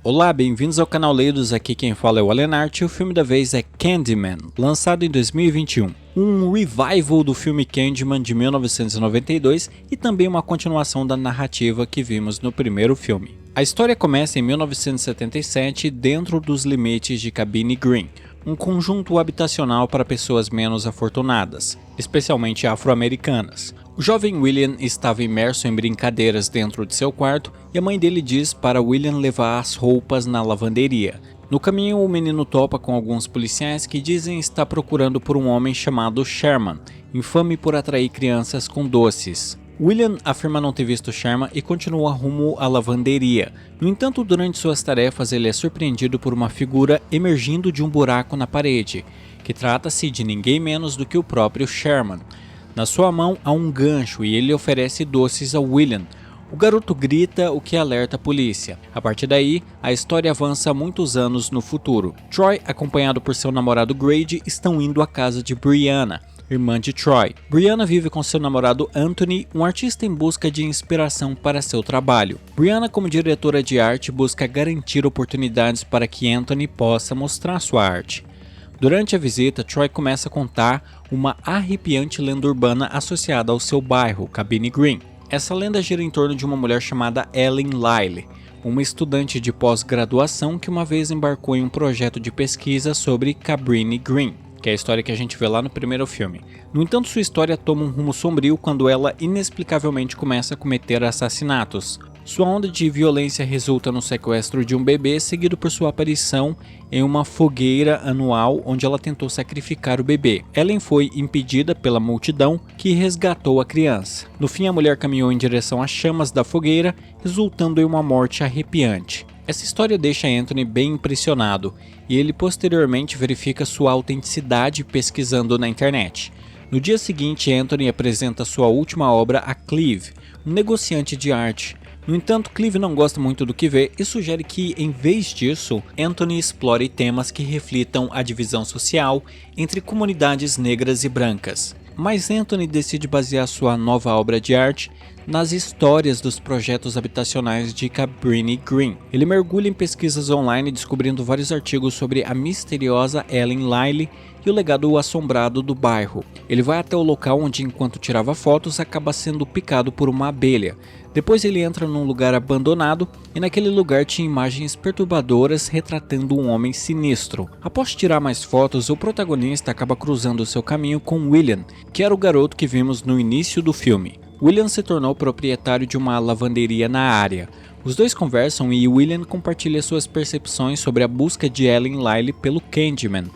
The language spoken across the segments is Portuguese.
Olá, bem-vindos ao canal Leidos, aqui quem fala é o Alenart e o filme da vez é Candyman, lançado em 2021. Um revival do filme Candyman de 1992 e também uma continuação da narrativa que vimos no primeiro filme. A história começa em 1977 dentro dos limites de Cabrini Green, um conjunto habitacional para pessoas menos afortunadas, especialmente afro-americanas. O jovem William estava imerso em brincadeiras dentro de seu quarto e a mãe dele diz para William levar as roupas na lavanderia. No caminho, o menino topa com alguns policiais que dizem estar procurando por um homem chamado Sherman, infame por atrair crianças com doces. William afirma não ter visto Sherman e continua rumo à lavanderia. No entanto, durante suas tarefas, ele é surpreendido por uma figura emergindo de um buraco na parede, que trata-se de ninguém menos do que o próprio Sherman. Na sua mão há um gancho e ele oferece doces a William. O garoto grita, o que alerta a polícia. A partir daí, a história avança muitos anos no futuro. Troy, acompanhado por seu namorado Grady, estão indo à casa de Brianna, irmã de Troy. Brianna vive com seu namorado Anthony, um artista em busca de inspiração para seu trabalho. Brianna, como diretora de arte, busca garantir oportunidades para que Anthony possa mostrar sua arte. Durante a visita, Troy começa a contar uma arrepiante lenda urbana associada ao seu bairro, Cabrini Green. Essa lenda gira em torno de uma mulher chamada Ellen Lyle, uma estudante de pós-graduação que uma vez embarcou em um projeto de pesquisa sobre Cabrini Green, que é a história que a gente vê lá no primeiro filme. No entanto, sua história toma um rumo sombrio quando ela inexplicavelmente começa a cometer assassinatos. Sua onda de violência resulta no sequestro de um bebê, seguido por sua aparição em uma fogueira anual onde ela tentou sacrificar o bebê. Ellen foi impedida pela multidão que resgatou a criança. No fim, a mulher caminhou em direção às chamas da fogueira, resultando em uma morte arrepiante. Essa história deixa Anthony bem impressionado e ele posteriormente verifica sua autenticidade pesquisando na internet. No dia seguinte, Anthony apresenta sua última obra a Cleve, um negociante de arte. No entanto, Cleve não gosta muito do que vê e sugere que, em vez disso, Anthony explore temas que reflitam a divisão social entre comunidades negras e brancas. Mas Anthony decide basear sua nova obra de arte nas histórias dos projetos habitacionais de Cabrini Green. Ele mergulha em pesquisas online, descobrindo vários artigos sobre a misteriosa Ellen Lyle e o legado assombrado do bairro. Ele vai até o local onde, enquanto tirava fotos, acaba sendo picado por uma abelha. Depois ele entra num lugar abandonado e naquele lugar tinha imagens perturbadoras retratando um homem sinistro. Após tirar mais fotos, o protagonista acaba cruzando seu caminho com William, que era o garoto que vimos no início do filme. William se tornou proprietário de uma lavanderia na área. Os dois conversam e William compartilha suas percepções sobre a busca de Ellen Lyle pelo Candyman.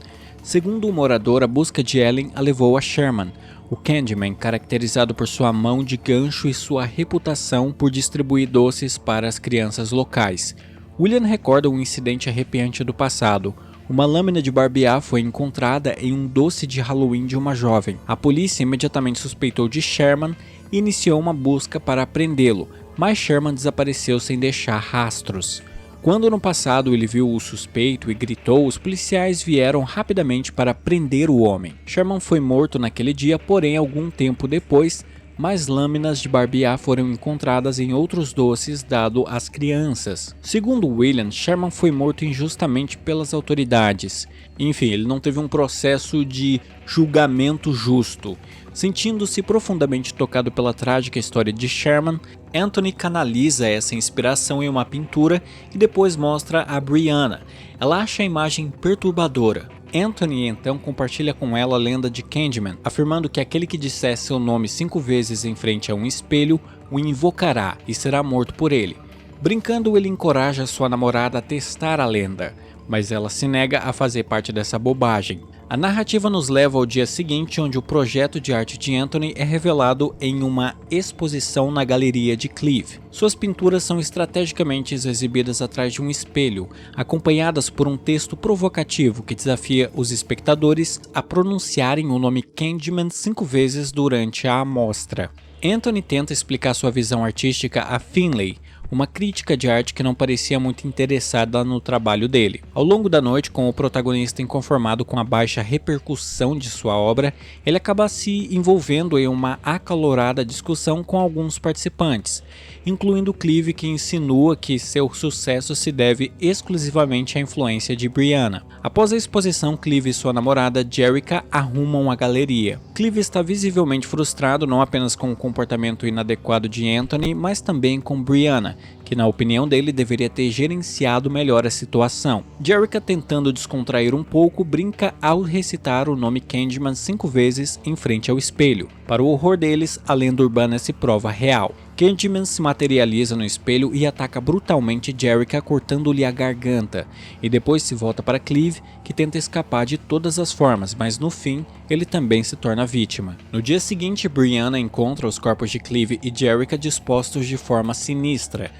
Segundo o morador, a busca de Ellen a levou a Sherman, o Candyman, caracterizado por sua mão de gancho e sua reputação por distribuir doces para as crianças locais. William recorda um incidente arrepiante do passado. Uma lâmina de barbear foi encontrada em um doce de Halloween de uma jovem. A polícia imediatamente suspeitou de Sherman e iniciou uma busca para prendê-lo, mas Sherman desapareceu sem deixar rastros. Quando no passado ele viu o suspeito e gritou, os policiais vieram rapidamente para prender o homem. Sherman foi morto naquele dia, porém algum tempo depois, mais lâminas de barbear foram encontradas em outros doces dado às crianças. Segundo William, Sherman foi morto injustamente pelas autoridades. Enfim, ele não teve um processo de julgamento justo. Sentindo-se profundamente tocado pela trágica história de Sherman, Anthony canaliza essa inspiração em uma pintura e depois mostra a Brianna. Ela acha a imagem perturbadora. Anthony então compartilha com ela a lenda de Candyman, afirmando que aquele que disser seu nome 5 vezes em frente a um espelho o invocará e será morto por ele. Brincando, ele encoraja sua namorada a testar a lenda, mas ela se nega a fazer parte dessa bobagem. A narrativa nos leva ao dia seguinte, onde o projeto de arte de Anthony é revelado em uma exposição na galeria de Cleve. Suas pinturas são estrategicamente exibidas atrás de um espelho, acompanhadas por um texto provocativo que desafia os espectadores a pronunciarem o nome Candyman 5 vezes durante a amostra. Anthony tenta explicar sua visão artística a Finlay, uma crítica de arte que não parecia muito interessada no trabalho dele. Ao longo da noite, com o protagonista inconformado com a baixa repercussão de sua obra, ele acaba se envolvendo em uma acalorada discussão com alguns participantes, incluindo Clive, que insinua que seu sucesso se deve exclusivamente à influência de Brianna. Após a exposição, Clive e sua namorada Jerrica arrumam a galeria. Clive está visivelmente frustrado não apenas com o comportamento inadequado de Anthony, mas também com Brianna, que na opinião dele deveria ter gerenciado melhor a situação. Jerrica, tentando descontrair um pouco, brinca ao recitar o nome Candyman 5 vezes em frente ao espelho. Para o horror deles, a lenda urbana se prova real. Candyman se materializa no espelho e ataca brutalmente Jerrica, cortando-lhe a garganta, e depois se volta para Clive, que tenta escapar de todas as formas, mas no fim, ele também se torna vítima. No dia seguinte, Brianna encontra os corpos de Clive e Jerrica dispostos de forma sinistra.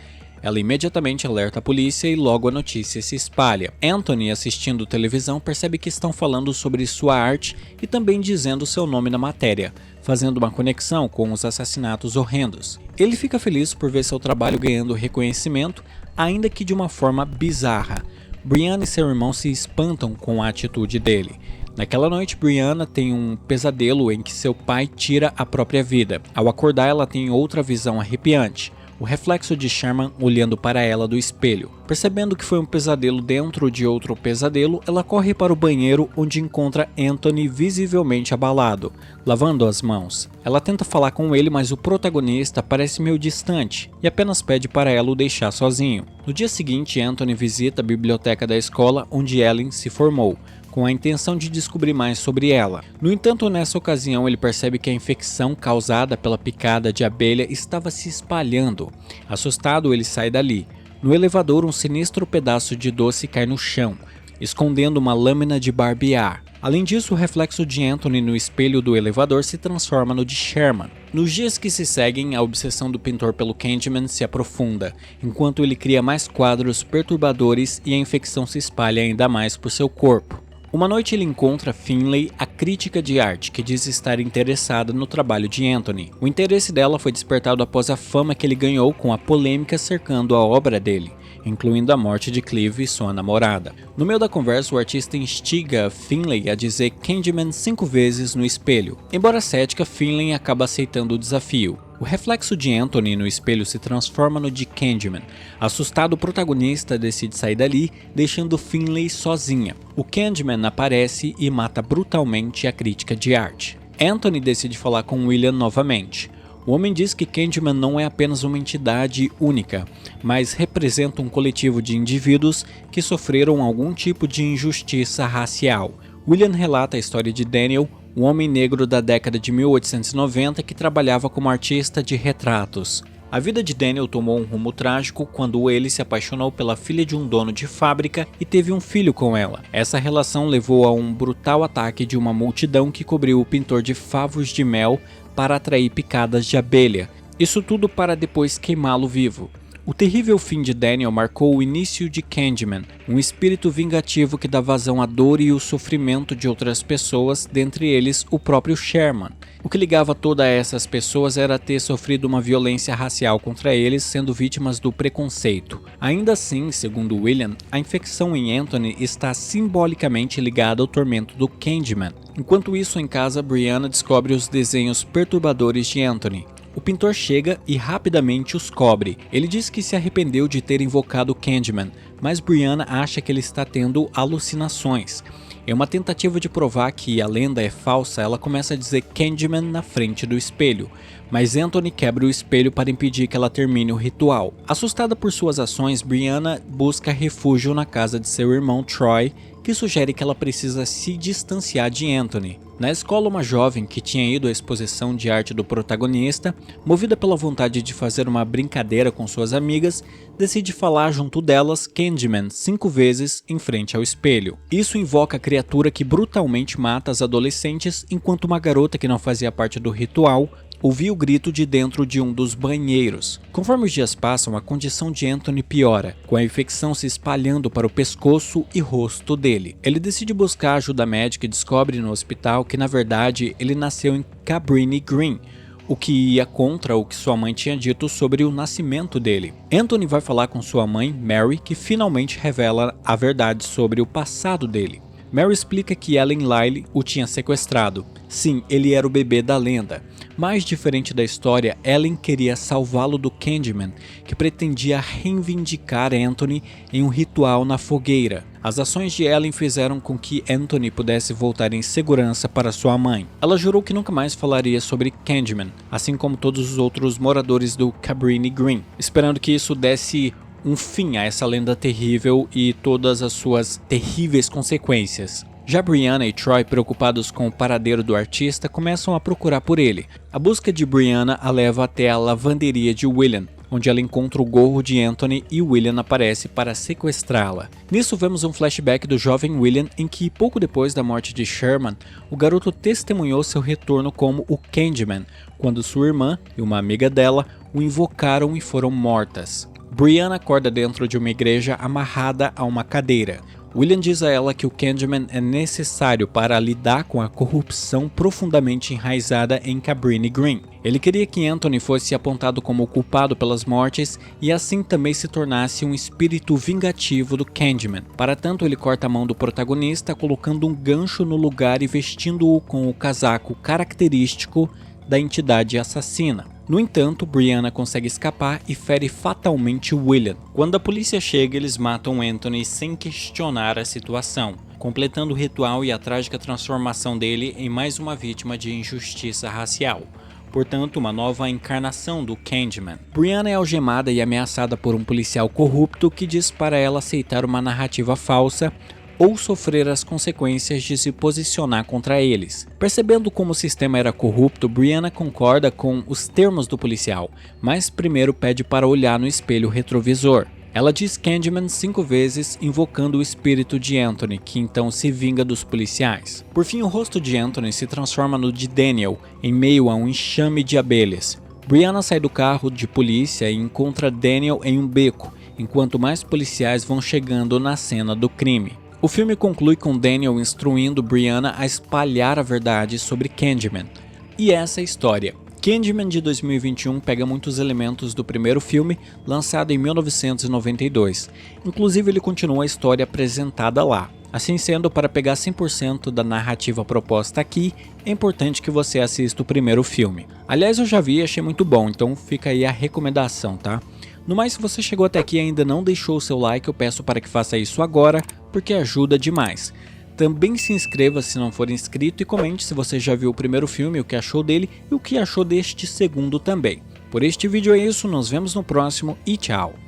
Ela imediatamente alerta a polícia e logo a notícia se espalha. Anthony, assistindo televisão, percebe que estão falando sobre sua arte e também dizendo seu nome na matéria, fazendo uma conexão com os assassinatos horrendos. Ele fica feliz por ver seu trabalho ganhando reconhecimento, ainda que de uma forma bizarra. Brianna e seu irmão se espantam com a atitude dele. Naquela noite, Brianna tem um pesadelo em que seu pai tira a própria vida. Ao acordar, ela tem outra visão arrepiante. O reflexo de Sherman olhando para ela do espelho. Percebendo que foi um pesadelo dentro de outro pesadelo, ela corre para o banheiro, onde encontra Anthony visivelmente abalado, lavando as mãos. Ela tenta falar com ele, mas o protagonista parece meio distante e apenas pede para ela o deixar sozinho. No dia seguinte, Anthony visita a biblioteca da escola onde Ellen se formou, com a intenção de descobrir mais sobre ela. No entanto, nessa ocasião ele percebe que a infecção causada pela picada de abelha estava se espalhando. Assustado, ele sai dali. No elevador, um sinistro pedaço de doce cai no chão, escondendo uma lâmina de barbear. Além disso, o reflexo de Anthony no espelho do elevador se transforma no de Sherman. Nos dias que se seguem, a obsessão do pintor pelo Candyman se aprofunda, enquanto ele cria mais quadros perturbadores e a infecção se espalha ainda mais por seu corpo. Uma noite ele encontra Finlay, a crítica de arte, que diz estar interessada no trabalho de Anthony. O interesse dela foi despertado após a fama que ele ganhou com a polêmica cercando a obra dele, incluindo a morte de Clive e sua namorada. No meio da conversa, o artista instiga Finlay a dizer Candyman 5 vezes no espelho. Embora cética, Finlay acaba aceitando o desafio. O reflexo de Anthony no espelho se transforma no de Candyman. Assustado, o protagonista decide sair dali, deixando Finlay sozinha. O Candyman aparece e mata brutalmente a crítica de arte. Anthony decide falar com William novamente. O homem diz que Candyman não é apenas uma entidade única, mas representa um coletivo de indivíduos que sofreram algum tipo de injustiça racial. William relata a história de Daniel, um homem negro da década de 1890 que trabalhava como artista de retratos. A vida de Daniel tomou um rumo trágico quando ele se apaixonou pela filha de um dono de fábrica e teve um filho com ela. Essa relação levou a um brutal ataque de uma multidão que cobriu o pintor de favos de mel para atrair picadas de abelha. Isso tudo para depois queimá-lo vivo. O terrível fim de Daniel marcou o início de Candyman, um espírito vingativo que dá vazão à dor e o sofrimento de outras pessoas, dentre eles o próprio Sherman. O que ligava todas essas pessoas era ter sofrido uma violência racial contra eles, sendo vítimas do preconceito. Ainda assim, segundo William, a infecção em Anthony está simbolicamente ligada ao tormento do Candyman. Enquanto isso, em casa, Brianna descobre os desenhos perturbadores de Anthony. O pintor chega e rapidamente os cobre. Ele diz que se arrependeu de ter invocado Candyman, mas Brianna acha que ele está tendo alucinações. Em uma tentativa de provar que a lenda é falsa, ela começa a dizer Candyman na frente do espelho, mas Anthony quebra o espelho para impedir que ela termine o ritual. Assustada por suas ações, Brianna busca refúgio na casa de seu irmão Troy, que sugere que ela precisa se distanciar de Anthony. Na escola, uma jovem que tinha ido à exposição de arte do protagonista, movida pela vontade de fazer uma brincadeira com suas amigas, decide falar junto delas Candyman 5 vezes em frente ao espelho. Isso invoca a criatura que brutalmente mata as adolescentes, enquanto uma garota que não fazia parte do ritual ouviu o grito de dentro de um dos banheiros. Conforme os dias passam, a condição de Anthony piora, com a infecção se espalhando para o pescoço e rosto dele. Ele decide buscar ajuda médica e descobre no hospital que, na verdade, ele nasceu em Cabrini Green, o que ia contra o que sua mãe tinha dito sobre o nascimento dele. Anthony vai falar com sua mãe, Mary, que finalmente revela a verdade sobre o passado dele. Mary explica que Ellen Lyle o tinha sequestrado. Sim, ele era o bebê da lenda. Mais diferente da história, Ellen queria salvá-lo do Candyman, que pretendia reivindicar Anthony em um ritual na fogueira. As ações de Ellen fizeram com que Anthony pudesse voltar em segurança para sua mãe. Ela jurou que nunca mais falaria sobre Candyman, assim como todos os outros moradores do Cabrini Green, esperando que isso desse um fim a essa lenda terrível e todas as suas terríveis consequências. Já Brianna e Troy, preocupados com o paradeiro do artista, começam a procurar por ele. A busca de Brianna a leva até a lavanderia de William, onde ela encontra o gorro de Anthony e William aparece para sequestrá-la. Nisso vemos um flashback do jovem William em que, pouco depois da morte de Sherman, o garoto testemunhou seu retorno como o Candyman, quando sua irmã e uma amiga dela o invocaram e foram mortas. Brianna acorda dentro de uma igreja amarrada a uma cadeira. William diz a ela que o Candyman é necessário para lidar com a corrupção profundamente enraizada em Cabrini Green. Ele queria que Anthony fosse apontado como o culpado pelas mortes e assim também se tornasse um espírito vingativo do Candyman. Para tanto, ele corta a mão do protagonista, colocando um gancho no lugar e vestindo-o com o casaco característico da entidade assassina. No entanto, Brianna consegue escapar e fere fatalmente William. Quando a polícia chega, eles matam Anthony sem questionar a situação, completando o ritual e a trágica transformação dele em mais uma vítima de injustiça racial. Portanto, uma nova encarnação do Candyman. Brianna é algemada e ameaçada por um policial corrupto que diz para ela aceitar uma narrativa falsa ou sofrer as consequências de se posicionar contra eles. Percebendo como o sistema era corrupto, Brianna concorda com os termos do policial, mas primeiro pede para olhar no espelho retrovisor. Ela diz Candyman 5 vezes, invocando o espírito de Anthony, que então se vinga dos policiais. Por fim, o rosto de Anthony se transforma no de Daniel, em meio a um enxame de abelhas. Brianna sai do carro de polícia e encontra Daniel em um beco, enquanto mais policiais vão chegando na cena do crime. O filme conclui com Daniel instruindo Brianna a espalhar a verdade sobre Candyman. E essa é a história. Candyman de 2021 pega muitos elementos do primeiro filme, lançado em 1992. Inclusive, ele continua a história apresentada lá. Assim sendo, para pegar 100% da narrativa proposta aqui, é importante que você assista o primeiro filme. Aliás, eu já vi e achei muito bom, então fica aí a recomendação, tá? No mais, se você chegou até aqui e ainda não deixou o seu like, eu peço para que faça isso agora, porque ajuda demais. Também se inscreva se não for inscrito e comente se você já viu o primeiro filme, o que achou dele e o que achou deste segundo também. Por este vídeo é isso, nos vemos no próximo e tchau!